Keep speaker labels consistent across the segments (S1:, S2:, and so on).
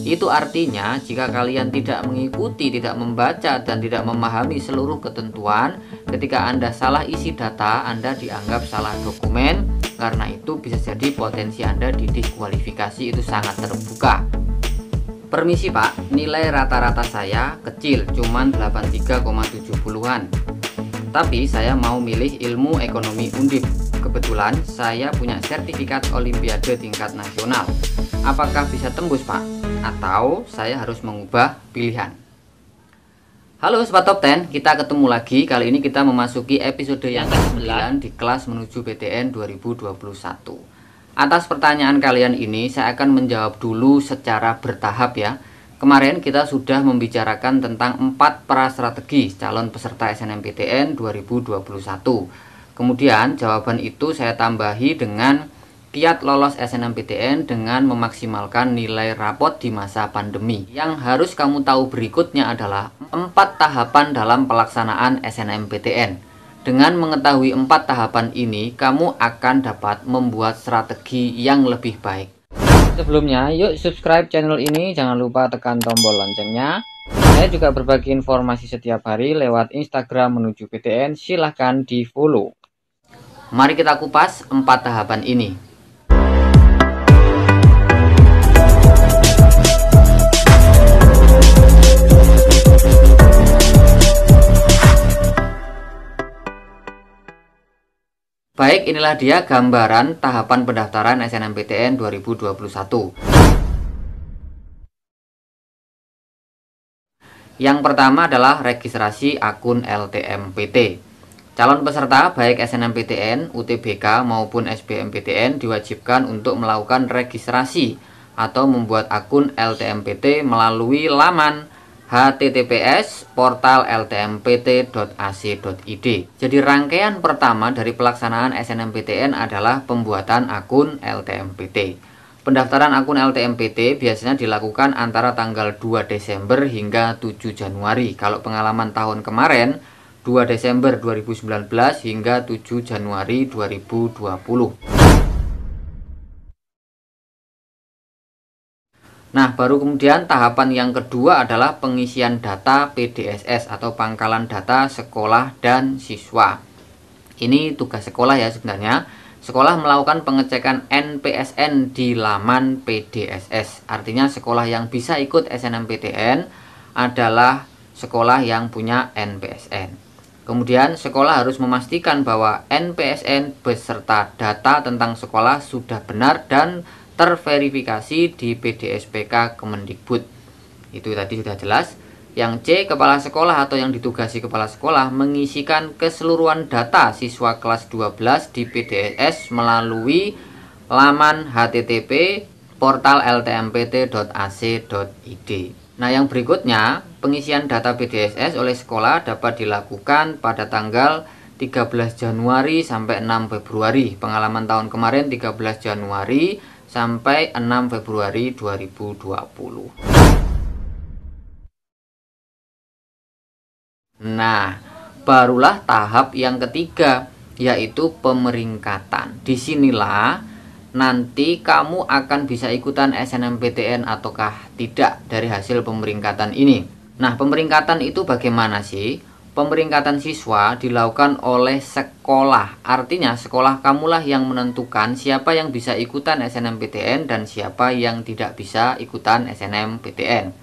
S1: Itu artinya jika kalian tidak mengikuti, tidak membaca, dan tidak memahami seluruh ketentuan, ketika Anda salah isi data, Anda dianggap salah dokumen. Karena itu bisa jadi potensi Anda didiskualifikasi itu sangat terbuka. Permisi Pak, nilai rata-rata saya kecil, cuman 83,70-an. Tapi saya mau milih ilmu ekonomi Undip. Kebetulan saya punya sertifikat olimpiade tingkat nasional. Apakah bisa tembus Pak? Atau saya harus mengubah pilihan? Halo Sobat Top 10, kita ketemu lagi. Kali ini kita memasuki episode yang ke-9 di kelas menuju PTN 2021. Atas pertanyaan kalian ini saya akan menjawab dulu secara bertahap ya. Kemarin kita sudah membicarakan tentang 4 prastrategi calon peserta SNMPTN 2021. Kemudian jawaban itu saya tambahi dengan kiat lolos SNMPTN dengan memaksimalkan nilai rapot di masa pandemi. Yang harus kamu tahu berikutnya adalah 4 tahapan dalam pelaksanaan SNMPTN. Dengan mengetahui 4 tahapan ini, kamu akan dapat membuat strategi yang lebih baik. Sebelumnya, yuk subscribe channel ini, jangan lupa tekan tombol loncengnya. Saya juga berbagi informasi setiap hari lewat Instagram menuju PTN, silahkan di follow. Mari kita kupas 4 tahapan ini. Baik, inilah dia gambaran tahapan pendaftaran SNMPTN 2021. Yang pertama adalah registrasi akun LTMPT. Calon peserta baik SNMPTN, UTBK maupun SBMPTN diwajibkan untuk melakukan registrasi atau membuat akun LTMPT melalui laman https portal.ltmpt.ac.id. Jadi rangkaian pertama dari pelaksanaan SNMPTN adalah pembuatan akun LTMPT. Pendaftaran akun LTMPT biasanya dilakukan antara tanggal 2 Desember hingga 7 Januari. Kalau pengalaman tahun kemarin 2 Desember 2019 hingga 7 Januari 2020. Nah, baru kemudian tahapan yang kedua adalah pengisian data PDSS atau pangkalan data sekolah dan siswa. Ini tugas sekolah ya sebenarnya. Sekolah melakukan pengecekan NPSN di laman PDSS. Artinya sekolah yang bisa ikut SNMPTN adalah sekolah yang punya NPSN. Kemudian sekolah harus memastikan bahwa NPSN beserta data tentang sekolah sudah benar dan terverifikasi di PDSPK Kemendikbud. Itu tadi sudah jelas. Yang C, kepala sekolah atau yang ditugasi kepala sekolah mengisikan keseluruhan data siswa kelas 12 di PDSS melalui laman http portal.ltmpt.ac.id. Nah, yang berikutnya, pengisian data PDSS oleh sekolah dapat dilakukan pada tanggal 13 Januari sampai 6 Februari. Pengalaman tahun kemarin 13 Januari sampai 6 Februari 2020. Nah, barulah tahap yang ketiga, yaitu pemeringkatan. Disinilah nanti kamu akan bisa ikutan SNMPTN ataukah tidak dari hasil pemeringkatan ini. Nah, pemeringkatan itu bagaimana sih? Pemeringkatan siswa dilakukan oleh sekolah. Artinya sekolah kamulah yang menentukan siapa yang bisa ikutan SNMPTN dan siapa yang tidak bisa ikutan SNMPTN.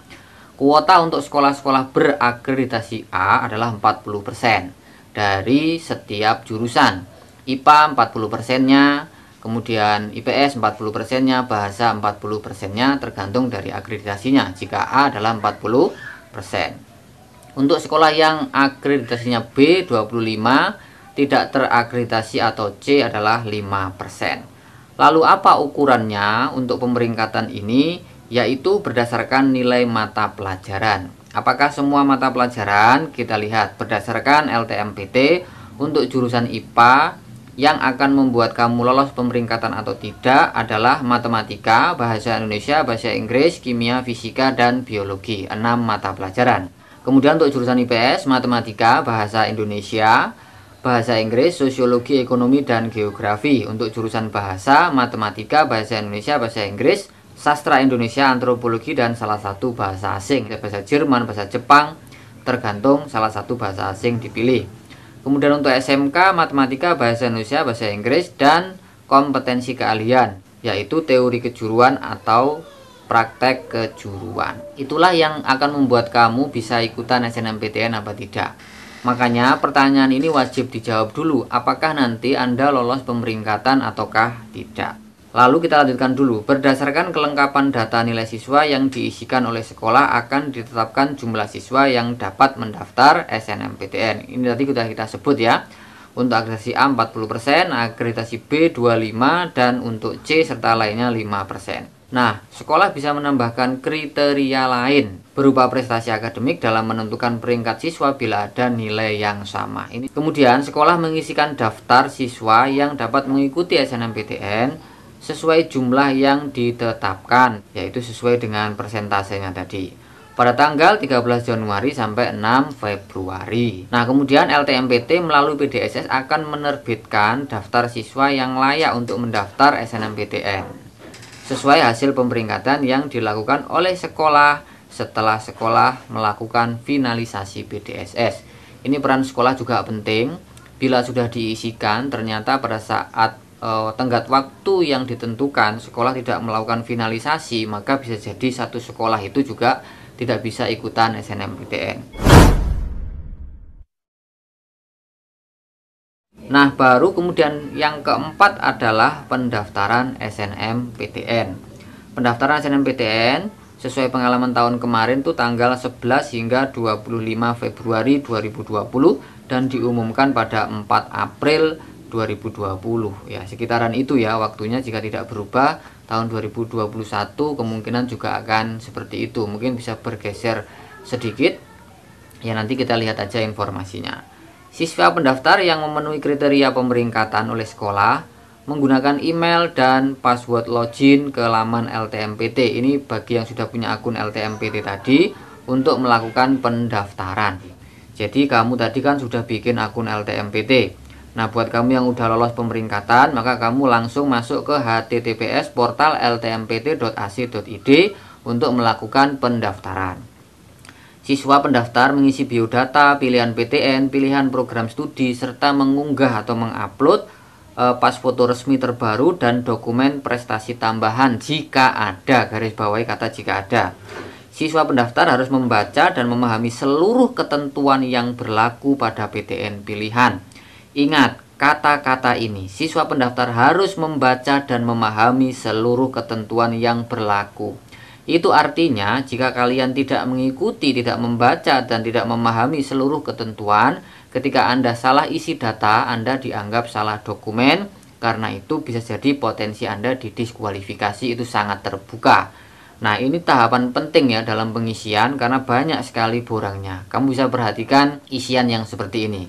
S1: Kuota untuk sekolah-sekolah berakreditasi A adalah 40% dari setiap jurusan. IPA 40%-nya, kemudian IPS 40%-nya, bahasa 40%-nya tergantung dari akreditasinya. Jika A adalah 40%. Untuk sekolah yang akreditasinya B 25, tidak terakreditasi atau C adalah 5%. Lalu apa ukurannya untuk pemeringkatan ini? Yaitu berdasarkan nilai mata pelajaran. Apakah semua mata pelajaran? Kita lihat berdasarkan LTMPT untuk jurusan IPA yang akan membuat kamu lolos pemeringkatan atau tidak adalah matematika, bahasa Indonesia, bahasa Inggris, kimia, fisika, dan biologi. 6 mata pelajaran. Kemudian untuk jurusan IPS, matematika, bahasa Indonesia, bahasa Inggris, sosiologi, ekonomi, dan geografi. Untuk jurusan bahasa, matematika, bahasa Indonesia, bahasa Inggris, sastra Indonesia, antropologi, dan salah satu bahasa asing, bahasa Jerman, bahasa Jepang, tergantung salah satu bahasa asing dipilih. Kemudian untuk SMK, matematika, bahasa Indonesia, bahasa Inggris, dan kompetensi keahlian, yaitu teori kejuruan atau praktek kejuruan. Itulah yang akan membuat kamu bisa ikutan SNMPTN apa tidak. Makanya pertanyaan ini wajib dijawab dulu, apakah nanti Anda lolos pemeringkatan ataukah tidak. Lalu kita lanjutkan dulu. Berdasarkan kelengkapan data nilai siswa yang diisikan oleh sekolah, akan ditetapkan jumlah siswa yang dapat mendaftar SNMPTN. Ini tadi sudah kita sebut ya. Untuk akreditasi A 40%, akreditasi B 25%, dan untuk C serta lainnya 5%. Nah, sekolah bisa menambahkan kriteria lain berupa prestasi akademik dalam menentukan peringkat siswa bila ada nilai yang sama. Ini kemudian sekolah mengisikan daftar siswa yang dapat mengikuti SNMPTN sesuai jumlah yang ditetapkan, yaitu sesuai dengan persentasenya tadi, pada tanggal 13 Januari sampai 6 Februari. Nah, kemudian LTMPT melalui PDSS akan menerbitkan daftar siswa yang layak untuk mendaftar SNMPTN sesuai hasil pemeringkatan yang dilakukan oleh sekolah setelah sekolah melakukan finalisasi PDSS. Ini peran sekolah juga penting. Bila sudah diisikan ternyata pada saat tenggat waktu yang ditentukan sekolah tidak melakukan finalisasi, maka bisa jadi satu sekolah itu juga tidak bisa ikutan SNMPTN. Nah, baru kemudian yang keempat adalah pendaftaran SNMPTN. Pendaftaran SNMPTN sesuai pengalaman tahun kemarin tuh tanggal 11 hingga 25 Februari 2020 dan diumumkan pada 4 April 2020 ya, sekitaran itu ya waktunya. Jika tidak berubah tahun 2021 kemungkinan juga akan seperti itu, mungkin bisa bergeser sedikit ya, nanti kita lihat aja informasinya. Siswa pendaftar yang memenuhi kriteria pemeringkatan oleh sekolah menggunakan email dan password login ke laman LTMPT. Ini bagi yang sudah punya akun LTMPT tadi untuk melakukan pendaftaran. Jadi kamu tadi kan sudah bikin akun LTMPT. Nah, buat kamu yang udah lolos pemeringkatan, maka kamu langsung masuk ke https portal ltmpt.ac.id untuk melakukan pendaftaran. Siswa pendaftar mengisi biodata, pilihan PTN, pilihan program studi, serta mengunggah atau mengupload pas foto resmi terbaru dan dokumen prestasi tambahan jika ada, garis bawahi kata jika ada. Siswa pendaftar harus membaca dan memahami seluruh ketentuan yang berlaku pada PTN pilihan. Ingat, kata-kata ini, siswa pendaftar harus membaca dan memahami seluruh ketentuan yang berlaku. Itu artinya, jika kalian tidak mengikuti, tidak membaca, dan tidak memahami seluruh ketentuan, ketika Anda salah isi data, Anda dianggap salah dokumen. Karena itu bisa jadi potensi Anda didiskualifikasi, itu sangat terbuka. Nah, ini tahapan penting ya dalam pengisian, karena banyak sekali borangnya. Kamu bisa perhatikan isian yang seperti ini.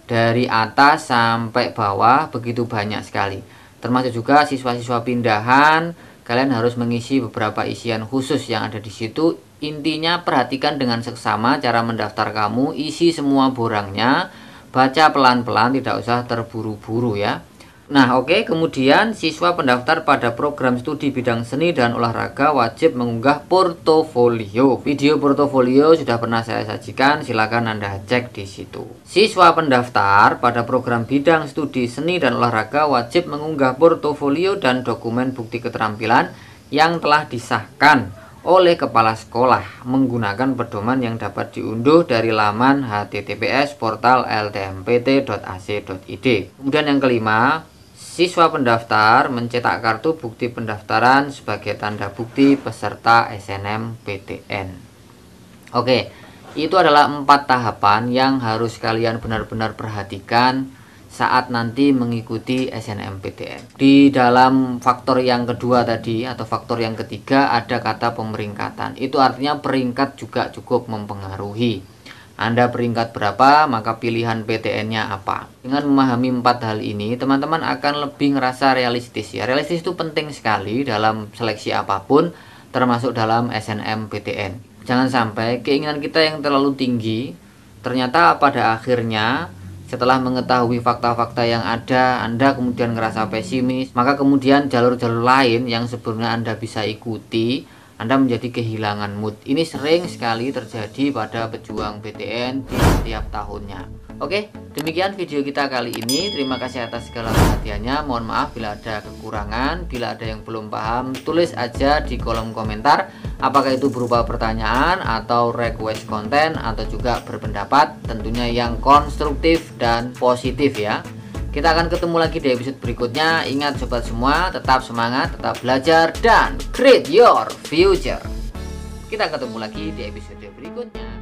S1: Dari atas sampai bawah begitu banyak sekali. Termasuk juga siswa-siswa pindahan, kalian harus mengisi beberapa isian khusus yang ada di situ. Intinya perhatikan dengan seksama cara mendaftar kamu, isi semua borangnya, baca pelan-pelan, tidak usah terburu-buru ya. Nah, oke, kemudian siswa pendaftar pada program studi bidang seni dan olahraga wajib mengunggah portofolio. Video portofolio sudah pernah saya sajikan, silakan Anda cek di situ. Siswa pendaftar pada program bidang studi seni dan olahraga wajib mengunggah portofolio dan dokumen bukti keterampilan yang telah disahkan oleh kepala sekolah menggunakan pedoman yang dapat diunduh dari laman https portal ltmpt.ac.id. Kemudian yang kelima, siswa pendaftar mencetak kartu bukti pendaftaran sebagai tanda bukti peserta SNMPTN. Oke, itu adalah 4 tahapan yang harus kalian benar-benar perhatikan saat nanti mengikuti SNMPTN. Di dalam faktor yang kedua tadi atau faktor yang ketiga ada kata pemeringkatan. Itu artinya peringkat juga cukup mempengaruhi. Anda peringkat berapa, maka pilihan PTN-nya apa. Dengan memahami 4 hal ini, teman-teman akan lebih ngerasa realistis ya. Realistis itu penting sekali dalam seleksi apapun, termasuk dalam SNMPTN. Jangan sampai keinginan kita yang terlalu tinggi, ternyata pada akhirnya Setelah mengetahui fakta-fakta yang ada, Anda kemudian ngerasa pesimis, maka kemudian jalur-jalur lain yang sebelumnya Anda bisa ikuti, Anda menjadi kehilangan mood. Ini sering sekali terjadi pada pejuang BTN di setiap tahunnya. Oke, demikian video kita kali ini. Terima kasih atas segala perhatiannya. Mohon maaf bila ada kekurangan. Bila ada yang belum paham, tulis aja di kolom komentar. Apakah itu berupa pertanyaan atau request konten atau juga berpendapat, tentunya yang konstruktif dan positif ya. Kita akan ketemu lagi di episode berikutnya. Ingat sobat semua, tetap semangat, tetap belajar, dan create your future. Kita ketemu lagi di episode berikutnya.